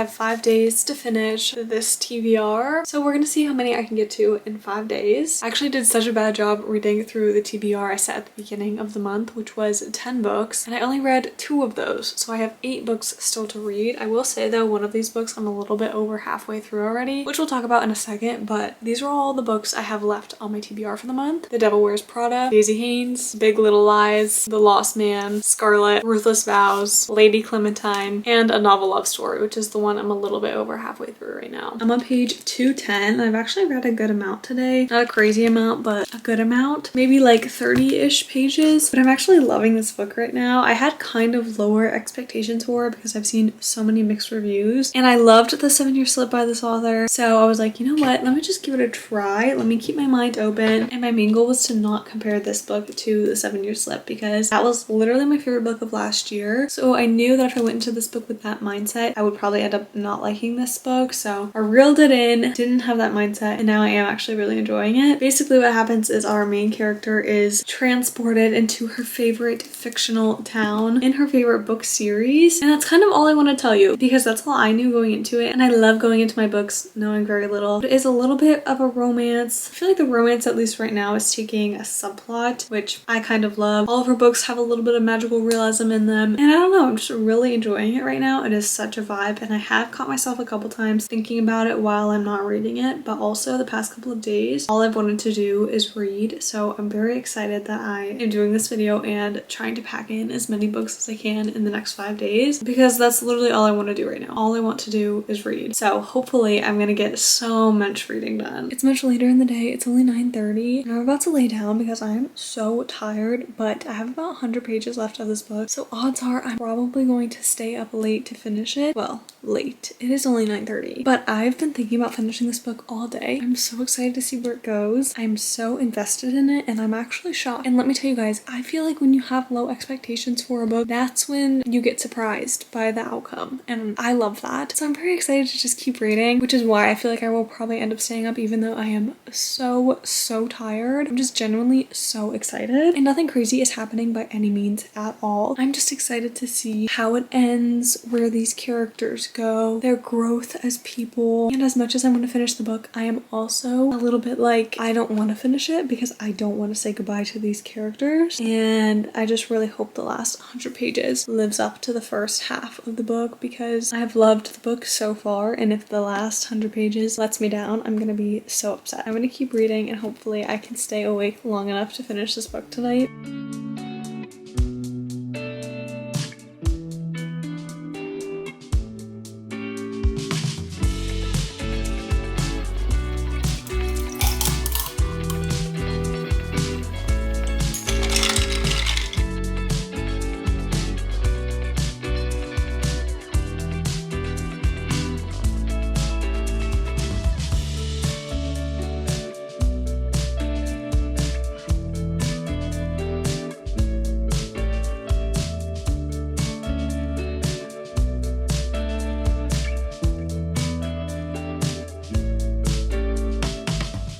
have 5 days to finish this TBR. So we're gonna see how many I can get to in 5 days. I actually did such a bad job reading through the TBR I set at the beginning of the month, which was 10 books, and I only read 2 of those. So I have 8 books still to read. I will say though, one of these books I'm a little bit over halfway through already, which we'll talk about in a second, but these are all the books I have left on my TBR for the month. The Devil Wears Prada, Daisy Haynes, Big Little Lies, The Lost Man, Scarlet, Ruthless Vows, Lady Clementine, and A Novel Love Story, which is the one I'm a little bit over halfway through right now. I'm on page 210. I've actually read a good amount today. Not a crazy amount, but a good amount. Maybe like 30-ish pages, but I'm actually loving this book right now. I had kind of lower expectations for it because I've seen so many mixed reviews, and I loved The 7-Year Slip by this author. So I was like, you know what? Let me just give it a try. Let me keep my mind open. And my main goal was to not compare this book to The 7-Year Slip because that was literally my favorite book of last year. So I knew that if I went into this book with that mindset, I would probably end up not liking this book. So I reeled it in, didn't have that mindset, and now I am actually really enjoying it. Basically what happens is our main character is transported into her favorite fictional town in her favorite book series. And that's kind of all I want to tell you because that's all I knew going into it. And I love going into my books knowing very little. It is a little bit of a romance. I feel like the romance, at least right now, is taking a subplot, which I kind of love. All of her books have a little bit of magical realism in them. And I don't know, I'm just really enjoying it right now. It is such a vibe. And I have caught myself a couple times thinking about it while I'm not reading it. But also the past couple of days, all I've wanted to do is read. So I'm very excited that I am doing this video and trying to pack in as many books as I can in the next 5 days because that's literally all I want to do right now. All I want to do is read. So hopefully I'm gonna get so much reading done. It's much later in the day. It's only 9:30 and I'm about to lay down because I'm so tired, but I have about 100 pages left of this book. So odds are I'm probably going to stay up late to finish it. Well, late. It is only 9:30, but I've been thinking about finishing this book all day. I'm so excited to see where it goes. I'm so invested in it and I'm actually shocked. And let me tell you guys, I feel like when you have low expectations for a book, that's when you get surprised by the outcome. And I love that. So I'm very excited to just keep reading, which is why I feel like I will probably end up staying up even though I am so tired. I'm just genuinely so excited. And nothing crazy is happening by any means at all. I'm just excited to see how it ends, where these characters go, their growth as people. And as much as I want to finish the book, I am also a little bit like, I don't want to finish it because I don't want to say goodbye to these characters. And I just really hope the last 100 pages lives up to the first half of the book because I have loved the book so far, and if the last 100 pages lets me down, I'm gonna be so upset. I'm gonna keep reading and hopefully I can stay awake long enough to finish this book tonight.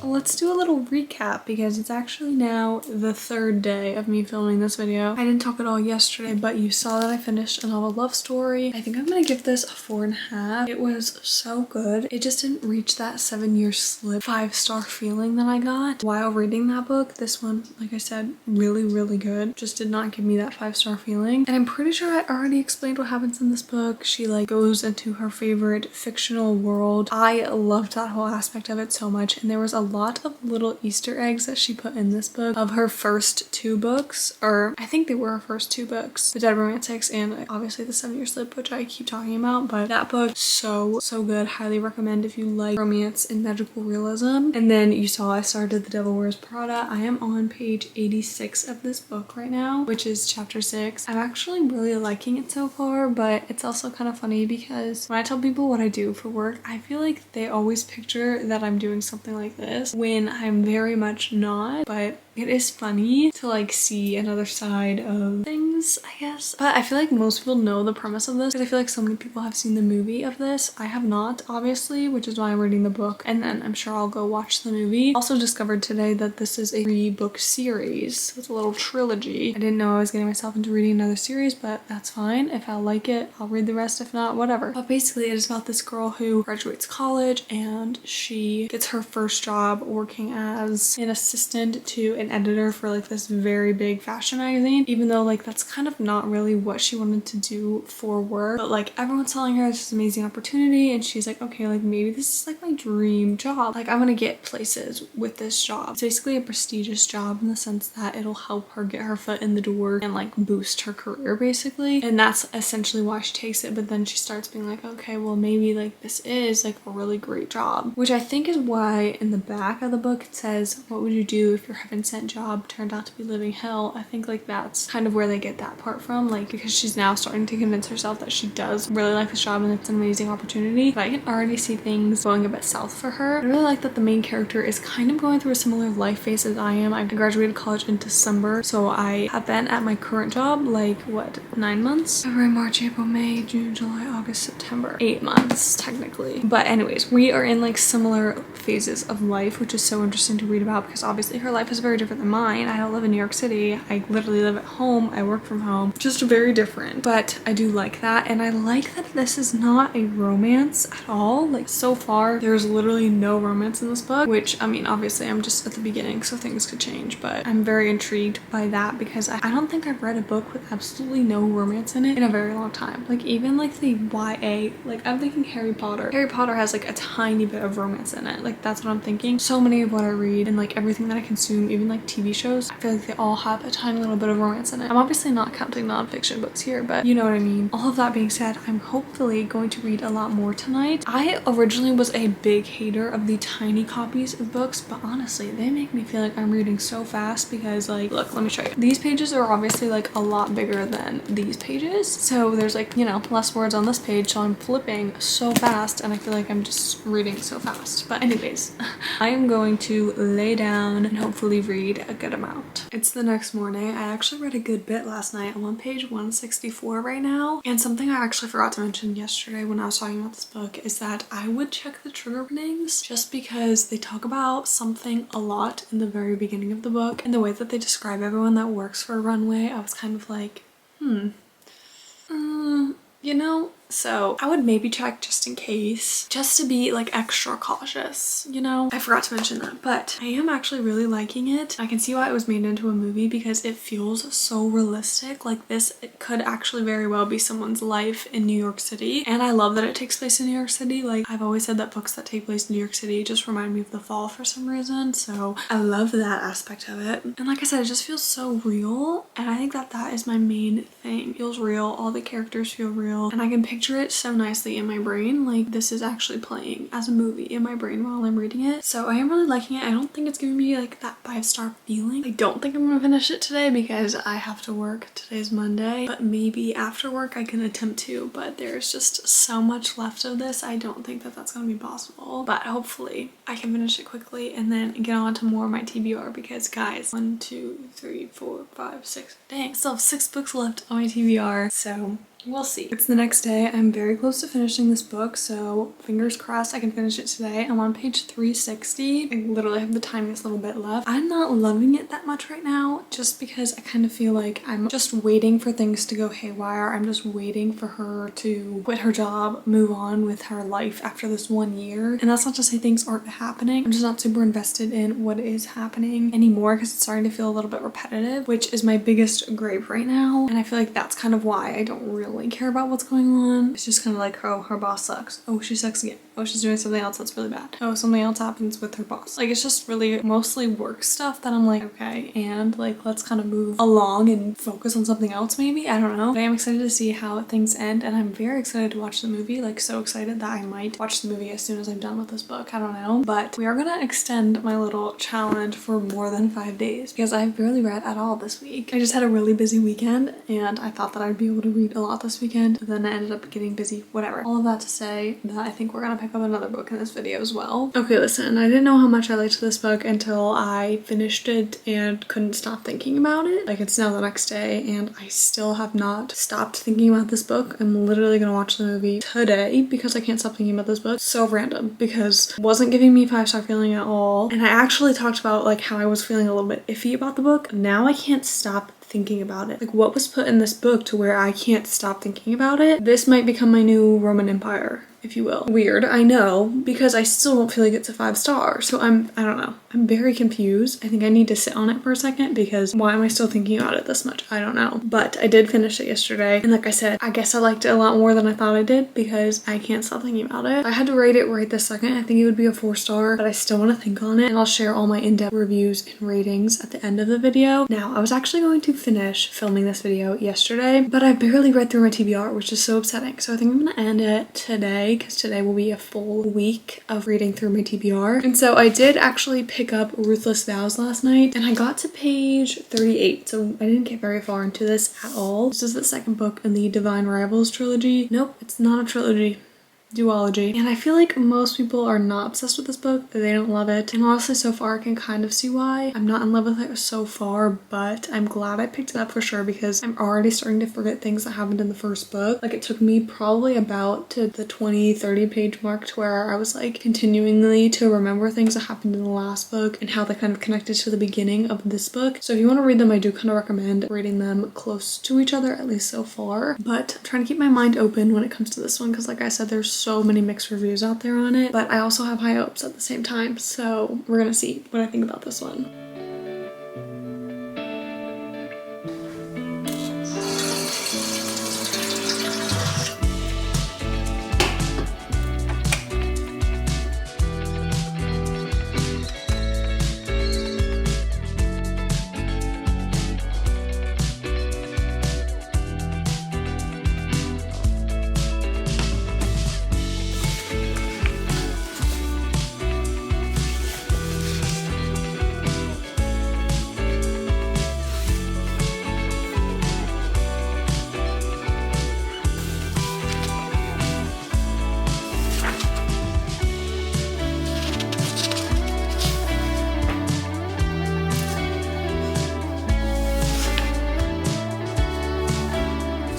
Let's do a little recap because it's actually now the 3rd day of me filming this video. I didn't talk at all yesterday, but you saw that I finished A Novel Love Story. I think I'm gonna give this a 4.5. It was so good. It just didn't reach that 7-Year Slip 5-star feeling that I got while reading that book. This one, like I said, really good. Just did not give me that 5-star feeling. And I'm pretty sure I already explained what happens in this book. She like goes into her favorite fictional world. I loved that whole aspect of it so much, and there was a lot of little Easter eggs that she put in this book of her first 2 books, or I think they were her first 2 books, The Dead Romantics and obviously The 7-Year Slip, which I keep talking about. But that book, so good. Highly recommend if you like romance and magical realism. And then you saw I started The Devil Wears Prada. I am on page 86 of this book right now, which is chapter 6. I'm actually really liking it so far, but it's also kind of funny because when I tell people what I do for work, I feel like they always picture that I'm doing something like this when I'm very much not. But it is funny to like see another side of things, I guess. But I feel like most people know the premise of this because I feel like so many people have seen the movie of this. I have not, obviously, which is why I'm reading the book, and then I'm sure I'll go watch the movie. Also discovered today that this is a 3-book series. It's a little trilogy. I didn't know I was getting myself into reading another series, but that's fine. If I like it, I'll read the rest. If not, whatever. But basically it is about this girl who graduates college and she gets her first job working as an assistant to an editor for like this very big fashion magazine, even though like that's kind of not really what she wanted to do for work. But like everyone's telling her it's this amazing opportunity and she's like, okay, like maybe this is like my dream job. Like I'm gonna get places with this job. It's basically a prestigious job in the sense that it'll help her get her foot in the door and like boost her career basically. And that's essentially why she takes it. But then she starts being like, okay, well maybe like this is like a really great job, which I think is why in the back of the book it says, what would you do if your heaven sent job turned out to be living hell? I think like that's kind of where they get that part from, like because she's now starting to convince herself that she does really like this job and it's an amazing opportunity. But I can already see things going a bit south for her. I really like that the main character is kind of going through a similar life phase as I am. I graduated college in December, so I have been at my current job like what, 9 months? February, March, April, May, June, July, August, September. 8 months technically. But anyways, we are in like similar phases of life, which is so interesting to read about because obviously her life is very different than mine. I don't live in New York City. I literally live at home. I work from home. Just very different. But I do like that, and I like that this is not a romance at all. Like so far there's literally no romance in this book, which I mean obviously I'm just at the beginning so things could change, but I'm very intrigued by that because I don't think I've read a book with absolutely no romance in it in a very long time. Like even like the YA, like I'm thinking Harry Potter. Harry Potter has like a tiny bit of romance in it. Like that's what I'm thinking. So many of what I read and like everything that I consume, even like TV shows, I feel like they all have a tiny little bit of romance in it. I'm obviously not counting nonfiction books here, but you know what I mean. All of that being said, I'm hopefully going to read a lot more tonight. I originally was a big hater of the tiny copies of books, but honestly they make me feel like I'm reading so fast because like, look, let me show you. These pages are obviously like a lot bigger than these pages, so there's like, you know, less words on this page, so I'm flipping so fast and I feel like I'm just reading so fast. But anyways, I am going to lay down and hopefully read a good amount. It's the next morning. I actually read a good bit last night. I'm on page 164 right now, and something I actually forgot to mention yesterday when I was talking about this book is that I would check the trigger warnings just because they talk about something a lot in the very beginning of the book, and the way that they describe everyone that works for a runway, I was kind of like, you know? So I would maybe check just in case, just to be like extra cautious, you know? I forgot to mention that, but I am actually really liking it. I can see why it was made into a movie because it feels so realistic. Like this, it could actually very well be someone's life in New York City. And I love that it takes place in New York City. Like I've always said that books that take place in New York City just remind me of The Fall for some reason. So I love that aspect of it. And like I said, it just feels so real. And I think that that is my main thing. It feels real. All the characters feel real. And I can picture it so nicely in my brain. Like this is actually playing as a movie in my brain while I'm reading it. So I am really liking it. I don't think it's giving me like that 5-star feeling. I don't think I'm gonna finish it today because I have to work. Today's Monday, but maybe after work I can attempt to, but there's just so much left of this. I don't think that that's gonna be possible, but hopefully I can finish it quickly and then get on to more of my TBR because guys, 1, 2, 3, 4, 5, 6, dang, I still have 6 books left on my TBR, so we'll see. It's the next day. I'm very close to finishing this book, so fingers crossed I can finish it today. I'm on page 360. I literally have the tiniest little bit left. I'm not loving it that much right now just because I kind of feel like I'm just waiting for things to go haywire. I'm just waiting for her to quit her job, move on with her life after this 1 year. And that's not to say things aren't happening. I'm just not super invested in what is happening anymore because it's starting to feel a little bit repetitive, which is my biggest gripe right now. And I feel like that's kind of why I don't really care about what's going on. It's just kind of like, oh, her boss sucks. Oh, she sucks again. Oh, she's doing something else that's really bad. Oh, something else happens with her boss. Like, it's just really mostly work stuff that I'm like, okay, and like, let's kind of move along and focus on something else maybe. I don't know. But I am excited to see how things end, and I'm very excited to watch the movie. Like, so excited that I might watch the movie as soon as I'm done with this book. I don't know. But we are gonna extend my little challenge for more than 5 days because I've barely read at all this week. I just had a really busy weekend, and I thought that I'd be able to read a lot this weekend, but then I ended up getting busy, whatever. All of that to say that I think we're gonna pick up another book in this video as well. Okay, listen, I didn't know how much I liked this book until I finished it and couldn't stop thinking about it. Like, it's now the next day and I still have not stopped thinking about this book. I'm literally gonna watch the movie today because I can't stop thinking about this book. So random, because it wasn't giving me 5-star feeling at all. And I actually talked about like how I was feeling a little bit iffy about the book. Now I can't stop thinking about it. Like, what was put in this book to where I can't stop thinking about it? This might become my new Roman Empire, if you will. Weird, I know, because I still don't feel like it's a 5-star. So I don't know. I'm very confused. I think I need to sit on it for a second because why am I still thinking about it this much? I don't know. But I did finish it yesterday. And like I said, I guess I liked it a lot more than I thought I did because I can't stop thinking about it. If I had to rate it right this second, I think it would be a 4-star, but I still want to think on it. And I'll share all my in-depth reviews and ratings at the end of the video. Now, I was actually going to finish filming this video yesterday, but I barely read through my TBR, which is so upsetting. So I think I'm gonna end it today because today will be a full week of reading through my TBR. And so I did actually pick up Ruthless Vows last night and I got to page 38. So I didn't get very far into this at all. This is the second book in the Divine Rivals trilogy. Nope, it's not a trilogy. Duology. And I feel like most people are not obsessed with this book. They don't love it. And honestly, so far I can kind of see why. I'm not in love with it so far, but I'm glad I picked it up for sure because I'm already starting to forget things that happened in the first book. Like, it took me probably about to the 20-30 page mark to where I was like continually to remember things that happened in the last book and how they kind of connected to the beginning of this book. So if you want to read them, I do kind of recommend reading them close to each other, at least so far. But I'm trying to keep my mind open when it comes to this one because like I said, there's so many mixed reviews out there on it, but I also have high hopes at the same time, so we're gonna see what I think about this one.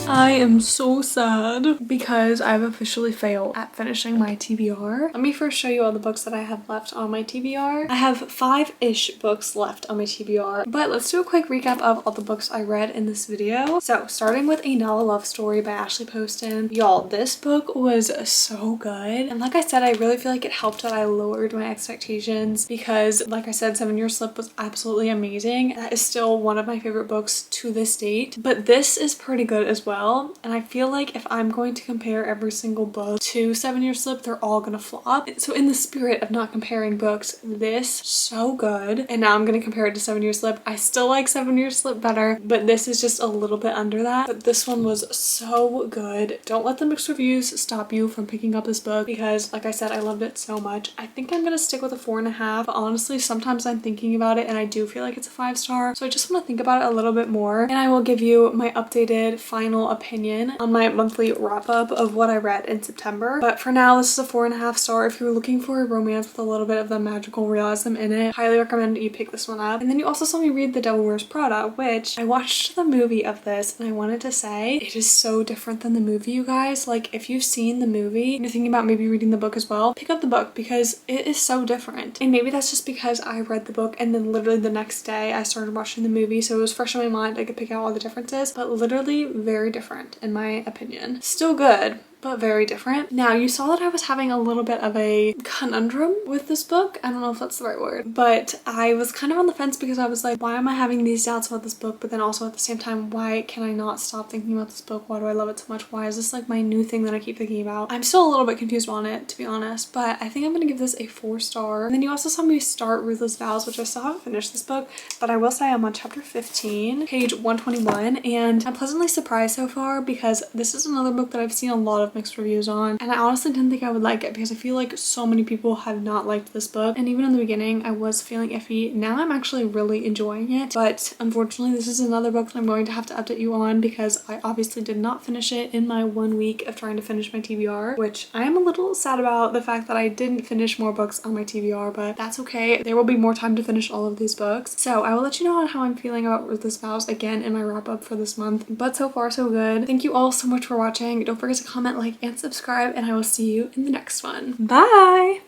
I am so sad because I've officially failed at finishing my TBR. Let me first show you all the books that I have left on my TBR. I have 5-ish books left on my TBR, but let's do a quick recap of all the books I read in this video. So starting with A Now a Love Story by Ashley Poston. Y'all, this book was so good. And like I said, I really feel like it helped that I lowered my expectations because like I said, 7 Year Slip was absolutely amazing. That is still one of my favorite books to this date, but this is pretty good as well. And I feel like if I'm going to compare every single book to 7 Year Slip, they're all gonna flop. So in the spirit of not comparing books, this so good. And now I'm gonna compare it to 7 Year Slip. I still like 7 Year Slip better, but this is just a little bit under that. But this one was so good. Don't let the mixed reviews stop you from picking up this book because like I said, I loved it so much. I think I'm gonna stick with a 4.5, but honestly, sometimes I'm thinking about it and I do feel like it's a 5-star. So I just want to think about it a little bit more and I will give you my updated final opinion on my monthly wrap up of what I read in September. But for now, this is a 4.5 star. If you're looking for a romance with a little bit of the magical realism in it, highly recommend you pick this one up. And then you also saw me read The Devil Wears Prada, which I watched the movie of this and I wanted to say it is so different than the movie, you guys. Like, if you've seen the movie and you're thinking about maybe reading the book as well, pick up the book because it is so different. And maybe that's just because I read the book and then literally the next day I started watching the movie, so it was fresh in my mind. I could pick out all the differences, but literally very different in my opinion. Still good, but very different. Now, you saw that I was having a little bit of a conundrum with this book. I don't know if that's the right word, but I was kind of on the fence because I was like, why am I having these doubts about this book? But then also at the same time, why can I not stop thinking about this book? Why do I love it so much? Why is this like my new thing that I keep thinking about? I'm still a little bit confused on it, to be honest, but I think I'm gonna give this a 4-star. And then you also saw me start Ruthless Vows, which I still haven't finished this book, but I will say I'm on chapter 15, page 121, and I'm pleasantly surprised so far because this is another book that I've seen a lot of of mixed reviews on, and I honestly didn't think I would like it because I feel like so many people have not liked this book, and even in the beginning I was feeling iffy. Now I'm actually really enjoying it, but unfortunately this is another book that I'm going to have to update you on because I obviously did not finish it in my 1 week of trying to finish my TBR, which I am a little sad about, the fact that I didn't finish more books on my TBR, but that's okay. There will be more time to finish all of these books. So I will let you know on how I'm feeling about Ruthless Vows again in my wrap up for this month, but so far so good. Thank you all so much for watching. Don't forget to comment, like, and subscribe, and I will see you in the next one. Bye!